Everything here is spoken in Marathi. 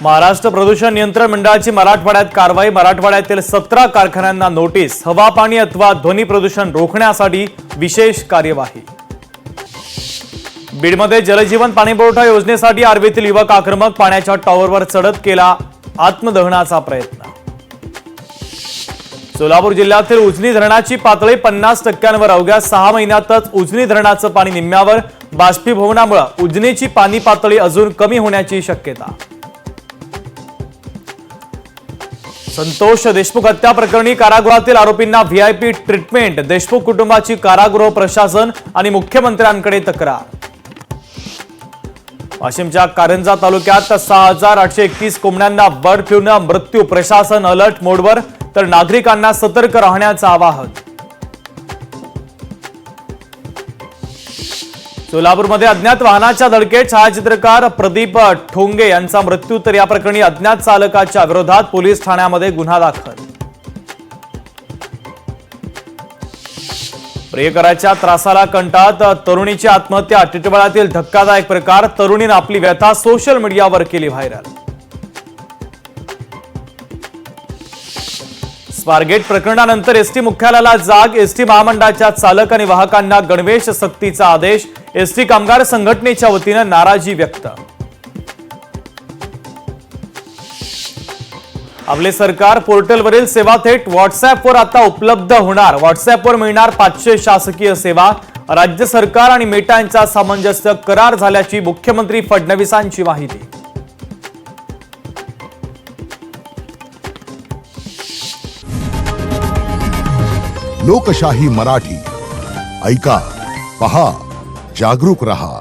महाराष्ट्र प्रदूषण नियंत्रण मंडळाची मराठवाड्यात कारवाई। मराठवाड्यातील 17 कारखान्यांना नोटीस। हवा पाणी अथवा ध्वनी प्रदूषण रोखण्यासाठी विशेष कार्यवाही। बीडमध्ये जलजीवन पाणीपुरवठा योजनेसाठी आर्वीतील युवक आक्रमक। पाण्याच्या टॉवरवर चढत केला आत्मदहनाचा प्रयत्न। सोलापूर जिल्ह्यातील उजनी धरणाची पातळी 50%वर। अवघ्या 6 महिन्यातच उजनी धरणाचं पाणी निम्म्यावर। बाष्पीभवनामुळे उजनीची पाणी पातळी अजून कमी होण्याची शक्यता। संतोष देशमुख हत्या प्रकरणी कारागृहातील आरोपींना व्हीआयपी ट्रीटमेंट। देशमुख कुटुंबाची कारागृह प्रशासन आणि मुख्यमंत्र्यांकडे तक्रार। वाशिमच्या कारंजा तालुक्यात 6831 कोंबड्यांना बर्ड फ्लूने मृत्यू। प्रशासन अलर्ट मोडवर, तर नागरिकांना सतर्क राहण्याचं आवाहन। सोलापूरमध्ये अज्ञात वाहनाच्या धडकेत छायाचित्रकार प्रदीप ठोंगे यांचा मृत्यू। तर या प्रकरणी अज्ञात चालकाच्या विरोधात पोलीस ठाण्यामध्ये गुन्हा दाखल। प्रियकराच्या त्रासाला कंटाळत तरुणीची आत्महत्या। टिटवाळ्यातील धक्कादायक प्रकार। तरुणीने आपली व्यथा सोशल मीडियावर केली व्हायरल। स्वारगेट प्रकरणानंतर एसटी मुख्यालयाला जाग। एसटी महामंडळाच्या चालक आणि वाहकांना गणवेश सक्तीचा आदेश। एसटी कामगार संघटनेच्या वतीने नाराजी व्यक्त। आपले सरकार पोर्टलवरील सेवा थेट व्हॉट्सअॅपवर आता उपलब्ध होणार। व्हॉट्सअॅपवर मिळणार 500 शासकीय सेवा। राज्य सरकार आणि मेटा यांचा सामंजस्य करार झाल्याची मुख्यमंत्री फडणवीसांची माहिती। लोकशाही मराठी ऐका, पहा, जागरूक रहा।